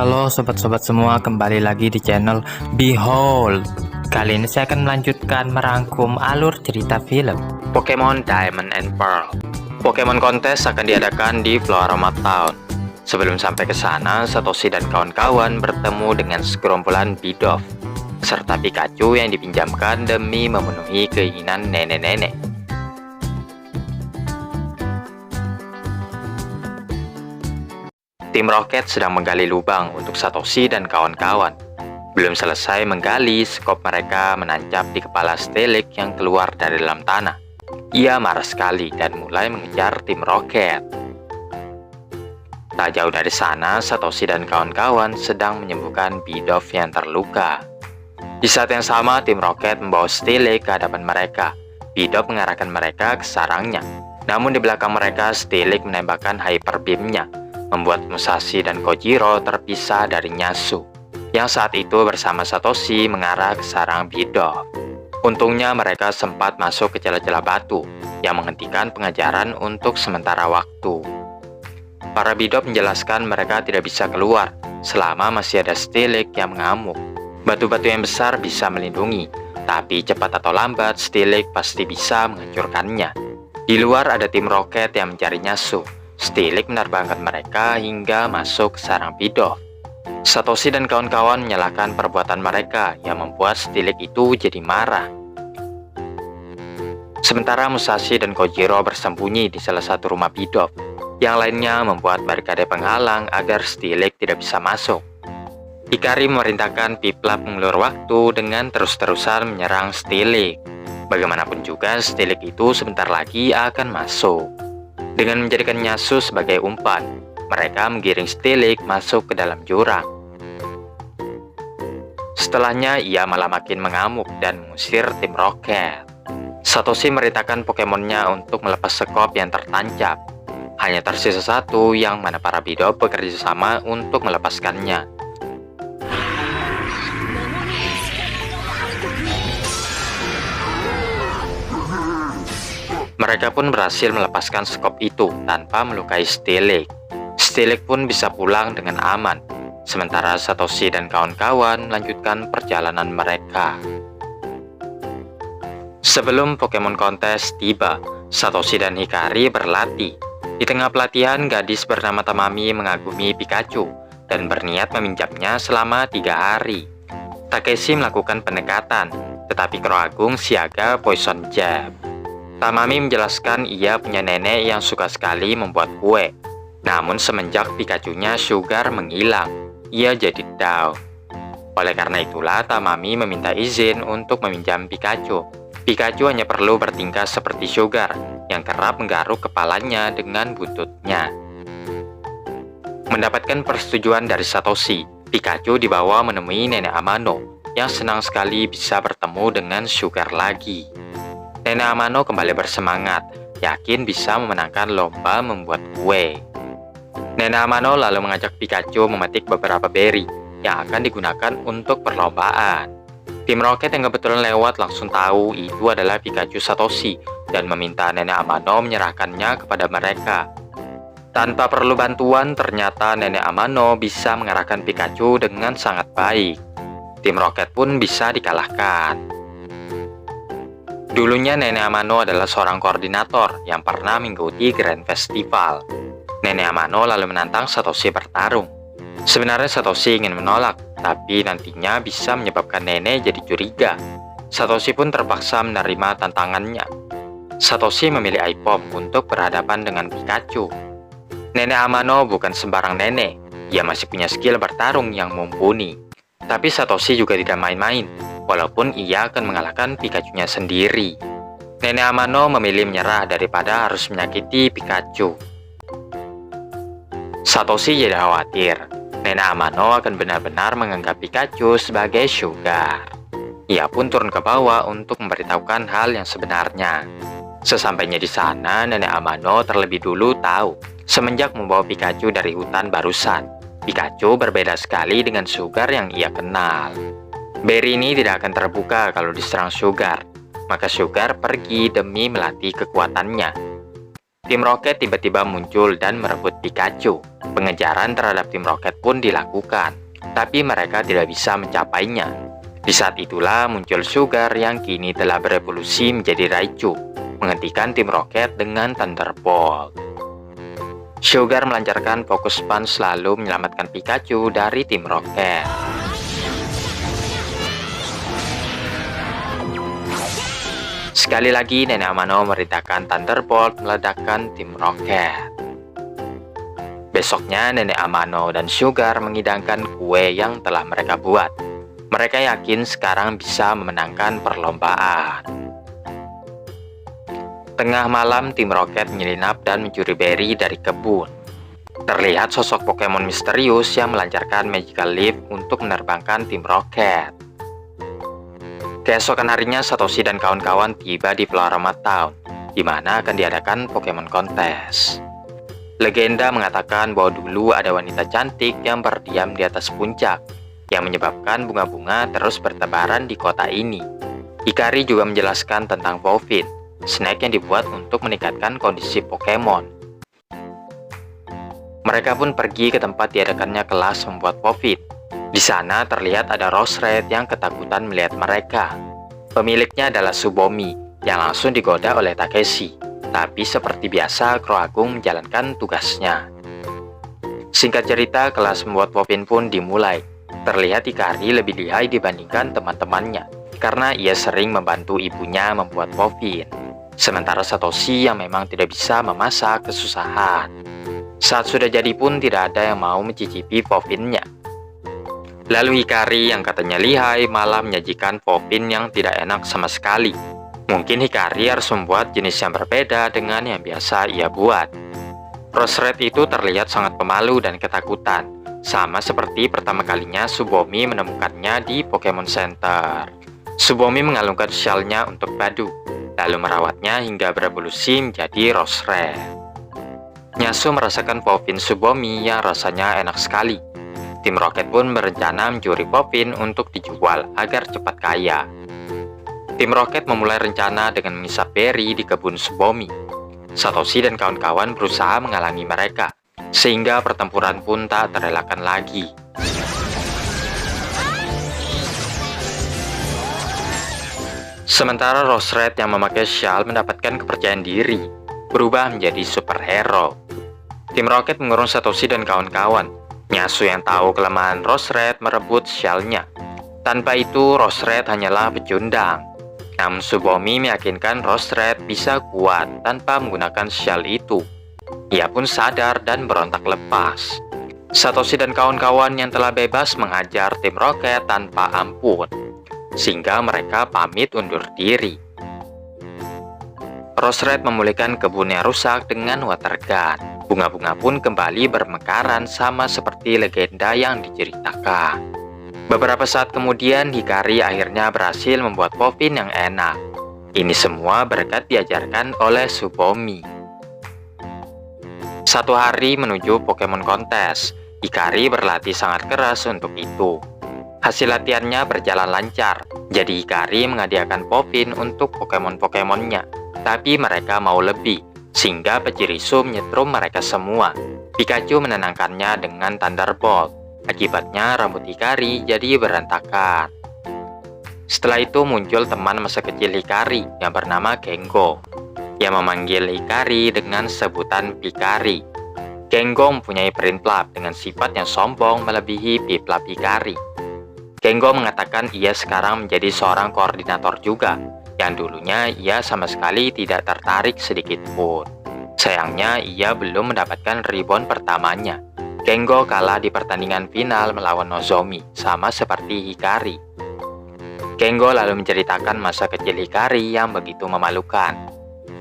Halo sobat-sobat semua, kembali lagi di channel Behold. Kali ini saya akan melanjutkan merangkum alur cerita film Pokemon Diamond and Pearl. Pokemon kontes akan diadakan di Floaroma Town. Sebelum sampai ke sana, Satoshi dan kawan-kawan bertemu dengan segerombolan Bidoof serta Pikachu yang dipinjamkan demi memenuhi keinginan nenek-nenek. Tim Rocket sedang menggali lubang untuk Satoshi dan kawan-kawan. Belum selesai menggali, skop mereka menancap di kepala Steelix yang keluar dari dalam tanah. Ia marah sekali dan mulai mengejar tim Rocket. Tak jauh dari sana, Satoshi dan kawan-kawan sedang menyembuhkan Bidoof yang terluka. Di saat yang sama, tim Rocket membawa Steelix ke hadapan mereka. Bidoof mengarahkan mereka ke sarangnya. Namun di belakang mereka, Steelix menembakkan Hyper Beam-nya, membuat Musashi dan Kojiro terpisah dari Nyasu, yang saat itu bersama Satoshi mengarah ke sarang Bidoof. Untungnya mereka sempat masuk ke celah-celah batu yang menghentikan pengajaran untuk sementara waktu. Para Bidoof menjelaskan mereka tidak bisa keluar selama masih ada Steelix yang mengamuk. Batu-batu yang besar bisa melindungi, tapi cepat atau lambat Steelix pasti bisa menghancurkannya. Di luar ada tim Rocket yang mencari Nyasu. Steelix menerbangkan mereka hingga masuk ke sarang Bidoof. Satoshi dan kawan-kawan menyalahkan perbuatan mereka yang membuat Steelix itu jadi marah. Sementara Musashi dan Kojiro bersembunyi di salah satu rumah Bidoof. Yang lainnya membuat barikade penghalang agar Steelix tidak bisa masuk. Hikari memerintahkan Piplup mengulur waktu dengan terus-terusan menyerang Steelix. Bagaimanapun juga Steelix itu sebentar lagi akan masuk. Dengan menjadikan Nyasu sebagai umpan, mereka menggiring Steelix masuk ke dalam jurang. Setelahnya, ia malah makin mengamuk dan mengusir tim Rocket. Satoshi merintahkan Pokemonnya untuk melepas sekop yang tertancap. Hanya tersisa satu yang mana para Bidoof bekerja sama untuk melepaskannya. Mereka pun berhasil melepaskan skop itu tanpa melukai Steelix. Steelix pun bisa pulang dengan aman, sementara Satoshi dan kawan-kawan melanjutkan perjalanan mereka. Sebelum Pokemon kontes tiba, Satoshi dan Hikari berlatih. Di tengah pelatihan, gadis bernama Tamami mengagumi Pikachu dan berniat meminjamnya selama 3 hari. Takeshi melakukan pendekatan, tetapi Croagunk siaga Poison Jab. Tamami menjelaskan ia punya nenek yang suka sekali membuat kue. Namun semenjak Pikachu-nya Sugar menghilang, ia jadi down. Oleh karena itulah Tamami meminta izin untuk meminjam Pikachu. Pikachu hanya perlu bertingkah seperti Sugar yang kerap menggaruk kepalanya dengan buntutnya. Mendapatkan persetujuan dari Satoshi, Pikachu dibawa menemui Nenek Amano yang senang sekali bisa bertemu dengan Sugar lagi. Nenek Amano kembali bersemangat, yakin bisa memenangkan lomba membuat kue. Nenek Amano lalu mengajak Pikachu memetik beberapa berry yang akan digunakan untuk perlombaan. Tim Rocket yang kebetulan lewat langsung tahu itu adalah Pikachu Satoshi dan meminta Nenek Amano menyerahkannya kepada mereka. Tanpa perlu bantuan, ternyata Nenek Amano bisa mengarahkan Pikachu dengan sangat baik. Tim Rocket pun bisa dikalahkan. Dulunya Nenek Amano adalah seorang koordinator yang pernah mengikuti Grand Festival. Nenek Amano lalu menantang Satoshi bertarung. Sebenarnya Satoshi ingin menolak, tapi nantinya bisa menyebabkan nenek jadi curiga. Satoshi pun terpaksa menerima tantangannya. Satoshi memilih Aipom untuk berhadapan dengan Pikachu. Nenek Amano bukan sembarang nenek, ia masih punya skill bertarung yang mumpuni. Tapi Satoshi juga tidak main-main, walaupun ia akan mengalahkan Pikachu-nya sendiri. Nenek Amano memilih menyerah daripada harus menyakiti Pikachu. Satoshi jadi khawatir, Nenek Amano akan benar-benar menganggap Pikachu sebagai Sugar. Ia pun turun ke bawah untuk memberitahukan hal yang sebenarnya. Sesampainya di sana, Nenek Amano terlebih dulu tahu, semenjak membawa Pikachu dari hutan barusan, Pikachu berbeda sekali dengan Sugar yang ia kenal. Berry ini tidak akan terbuka kalau diserang Sugar, maka Sugar pergi demi melatih kekuatannya. Tim Rocket tiba-tiba muncul dan merebut Pikachu. Pengejaran terhadap tim Rocket pun dilakukan, tapi mereka tidak bisa mencapainya. Di saat itulah muncul Sugar yang kini telah berevolusi menjadi Raichu, menghentikan tim Rocket dengan Thunderbolt. Sugar melancarkan fokus punch lalu menyelamatkan Pikachu dari tim Rocket. Sekali lagi Nenek Amano memerintahkan Thunderbolt meledakkan tim Rocket. Besoknya Nenek Amano dan Sugar mengidangkan kue yang telah mereka buat. Mereka yakin sekarang bisa memenangkan perlombaan. Tengah malam tim Rocket menyelinap dan mencuri beri dari kebun. Terlihat sosok Pokemon misterius yang melancarkan Magical Leap untuk menerbangkan tim Rocket. Keesokan harinya Satoshi dan kawan-kawan tiba di Floarama Town, di mana akan diadakan Pokemon Kontes. Legenda mengatakan bahwa dulu ada wanita cantik yang berdiam di atas puncak, yang menyebabkan bunga-bunga terus bertebaran di kota ini. Hikari juga menjelaskan tentang Poffin, snack yang dibuat untuk meningkatkan kondisi Pokemon. Mereka pun pergi ke tempat diadakannya kelas membuat Poffin. Di sana terlihat ada Rosered yang ketakutan melihat mereka. Pemiliknya adalah Tsubomi yang langsung digoda oleh Takeshi. Tapi seperti biasa, Crow Agung menjalankan tugasnya. Singkat cerita, kelas membuat Poffin pun dimulai. Terlihat Hikari lebih lihai dibandingkan teman-temannya, karena ia sering membantu ibunya membuat Poffin. Sementara Satoshi yang memang tidak bisa memasak kesusahan. Saat sudah jadi pun tidak ada yang mau mencicipi Poffinnya. Lalu Hikari yang katanya lihai malah menyajikan Poffin yang tidak enak sama sekali. Mungkin Hikari harus membuat jenis yang berbeda dengan yang biasa ia buat. Rosered itu terlihat sangat pemalu dan ketakutan, sama seperti pertama kalinya Tsubomi menemukannya di Pokemon Center. Tsubomi mengalungkan shellnya untuk Badu, lalu merawatnya hingga berevolusi menjadi Rosered. Nyasu merasakan Poffin Tsubomi yang rasanya enak sekali. Tim Rocket pun berencana mencuri Poffin untuk dijual agar cepat kaya. Tim Rocket memulai rencana dengan mengisap beri di kebun Tsubomi. Satoshi dan kawan-kawan berusaha menghalangi mereka, sehingga pertempuran pun tak terelakkan lagi. Sementara Rosered yang memakai shawl mendapatkan kepercayaan diri, berubah menjadi superhero. Tim Rocket mengurung Satoshi dan kawan-kawan. Nyasu yang tahu kelemahan Rosered merebut shell-nya. Tanpa itu, Rosered hanyalah pecundang. Namun Tsubomi meyakinkan Rosered bisa kuat tanpa menggunakan shell itu. Ia pun sadar dan berontak lepas. Satoshi dan kawan-kawan yang telah bebas menghajar tim Rocket tanpa ampun, sehingga mereka pamit undur diri. Rosered memulihkan kebun yang rusak dengan water gun. Bunga-bunga pun kembali bermekaran sama seperti legenda yang diceritakan. Beberapa saat kemudian, Hikari akhirnya berhasil membuat Poffin yang enak. Ini semua berkat diajarkan oleh Tsubomi. Satu hari menuju Pokemon Kontes, Hikari berlatih sangat keras untuk itu. Hasil latihannya berjalan lancar, jadi Hikari menghadiahkan Poffin untuk Pokemon-Pokemonnya. Tapi mereka mau lebih, sehingga Pachirisu menyetrum mereka semua. Pikachu menenangkannya dengan Thunderbolt. Akibatnya rambut Hikari jadi berantakan. Setelah itu muncul teman masa kecil Hikari yang bernama Gengo, yang memanggil Hikari dengan sebutan Pikari. Gengo mempunyai Prinplup dengan sifat yang sombong melebihi Piplup Hikari. Gengo mengatakan ia sekarang menjadi seorang koordinator juga, yang dulunya ia sama sekali tidak tertarik sedikit pun. Sayangnya ia belum mendapatkan ribbon pertamanya. Gengo kalah di pertandingan final melawan Nozomi, sama seperti Hikari. Gengo lalu menceritakan masa kecil Hikari yang begitu memalukan.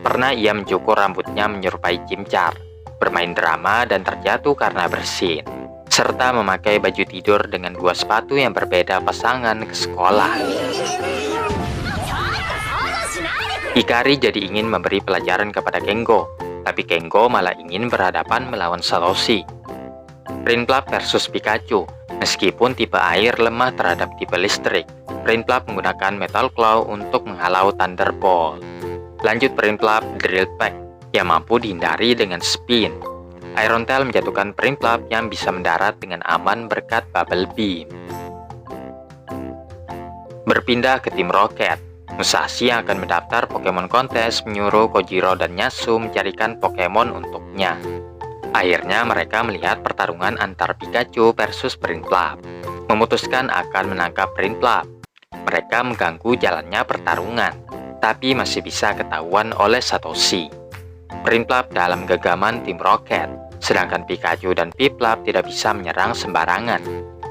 Pernah ia mencukur rambutnya menyerupai Chimchar, bermain drama dan terjatuh karena bersin, serta memakai baju tidur dengan dua sepatu yang berbeda pasangan ke sekolah. Hikari jadi ingin memberi pelajaran kepada Gengo, tapi Gengo malah ingin berhadapan melawan Satoshi. Prinplup versus Pikachu. Meskipun tipe air lemah terhadap tipe listrik, Prinplup menggunakan Metal Claw untuk menghalau Thunderbolt. Lanjut Prinplup Drill Peck. yang mampu dihindari dengan spin. Iron Tail menjatuhkan Prinplup yang bisa mendarat dengan aman berkat Bubble Beam. Berpindah ke tim Rocket, Musashi yang akan mendaftar Pokemon kontes menyuruh Kojiro dan Nyasu mencarikan Pokemon untuknya. Akhirnya mereka melihat pertarungan antar Pikachu versus Prinplup. Memutuskan akan menangkap Prinplup. Mereka mengganggu jalannya pertarungan, tapi masih bisa ketahuan oleh Satoshi. Prinplup dalam genggaman tim Rocket, sedangkan Pikachu dan Piplup tidak bisa menyerang sembarangan.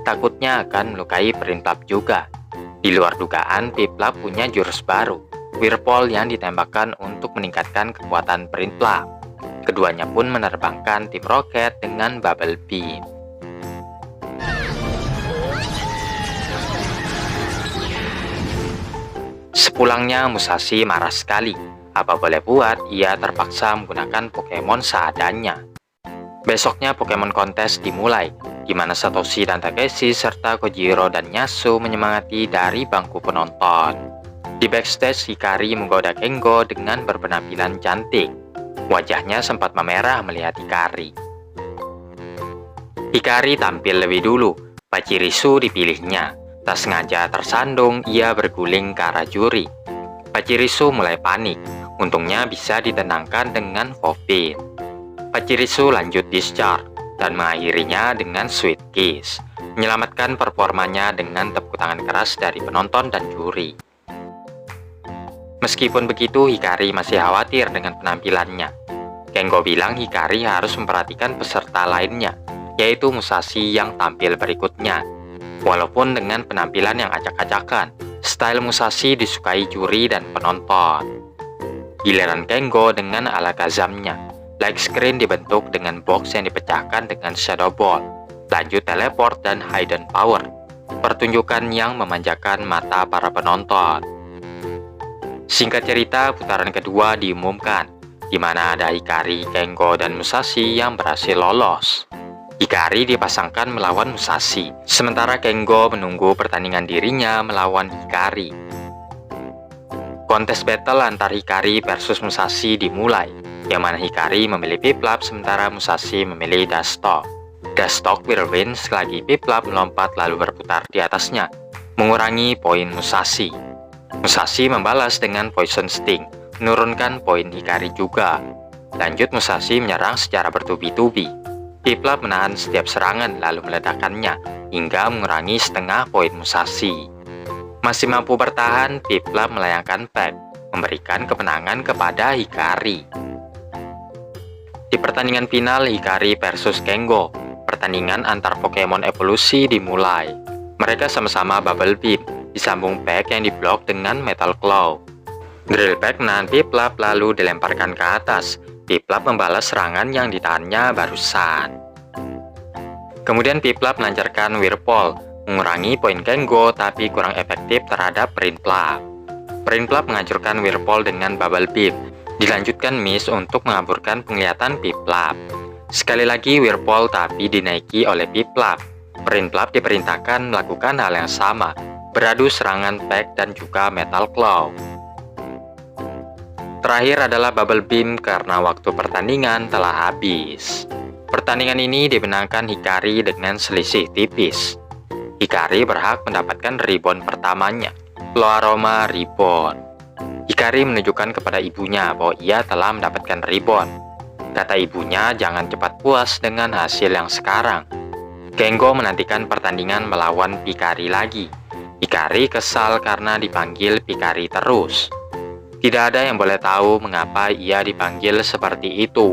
Takutnya akan melukai Prinplup juga. Di luar dugaan, Piplup punya jurus baru, Whirlpool yang ditembakkan untuk meningkatkan kekuatan Prinplup. Keduanya pun menerbangkan tim Rocket dengan Bubble Beam. Sepulangnya, Musashi marah sekali. Apa boleh buat, ia terpaksa menggunakan Pokemon seadanya. Besoknya Pokemon kontes dimulai, di mana Satoshi dan Takeshi serta Kojiro dan Nyasu menyemangati dari bangku penonton. Di backstage, Hikari menggoda Kengo dengan berpenampilan cantik. Wajahnya sempat memerah melihat Hikari. Hikari tampil lebih dulu, Pachirisu dipilihnya. Tak sengaja tersandung, ia berguling ke arah juri. Pachirisu mulai panik. Untungnya bisa ditenangkan dengan Fofin. Pachirisu lanjut discharge dan mengakhirinya dengan Sweet Kiss, menyelamatkan performanya dengan tepuk tangan keras dari penonton dan juri. Meskipun begitu, Hikari masih khawatir dengan penampilannya. Kengo bilang Hikari harus memperhatikan peserta lainnya, yaitu Musashi yang tampil berikutnya. Walaupun dengan penampilan yang acak-acakan, style Musashi disukai juri dan penonton. Giliran Kengo dengan Alakazamnya. Like screen dibentuk dengan box yang dipecahkan dengan Shadow Ball. Lanjut teleport dan Hidden Power. Pertunjukan yang memanjakan mata para penonton. Singkat cerita, putaran kedua diumumkan, di mana ada Hikari, Kengo, dan Musashi yang berhasil lolos. Hikari dipasangkan melawan Musashi, sementara Kengo menunggu pertandingan dirinya melawan Hikari. Kontes battle antar Hikari versus Musashi dimulai, yang mana Hikari memilih Piplup sementara Musashi memilih Dustock. Dustock will win selagi Piplup melompat lalu berputar di atasnya, mengurangi poin Musashi. Musashi membalas dengan Poison Sting, menurunkan poin Hikari juga. Lanjut Musashi menyerang secara bertubi-tubi. Piplup menahan setiap serangan lalu meledakkannya, hingga mengurangi setengah poin Musashi. Masih mampu bertahan, Piplup melayangkan pack, memberikan kemenangan kepada Hikari. Di pertandingan final Hikari versus Kengo, pertandingan antar Pokemon evolusi dimulai. Mereka sama-sama Bubble Beam, disambung pack yang diblok dengan Metal Claw. Drill Peck menahan Piplup lalu dilemparkan ke atas. Piplup membalas serangan yang ditahannya barusan. Kemudian Piplup melancarkan Whirlpool, mengurangi poin Kengo tapi kurang efektif terhadap Prinplup. Prinplup menghancurkan Whirlpool dengan Bubble Beam, dilanjutkan Mist untuk mengaburkan penglihatan Piplup. Sekali lagi Whirlpool tapi dinaiki oleh Piplup. Prinplup diperintahkan melakukan hal yang sama, beradu serangan Peck dan juga Metal Claw. Terakhir adalah Bubble Beam karena waktu pertandingan telah habis. Pertandingan ini dimenangkan Hikari dengan selisih tipis. Hikari berhak mendapatkan ribbon pertamanya, Floaroma Ribbon. Hikari menunjukkan kepada ibunya bahwa ia telah mendapatkan ribbon. Kata ibunya jangan cepat puas dengan hasil yang sekarang. Kengo menantikan pertandingan melawan Hikari lagi. Hikari kesal karena dipanggil Hikari terus. Tidak ada yang boleh tahu mengapa ia dipanggil seperti itu.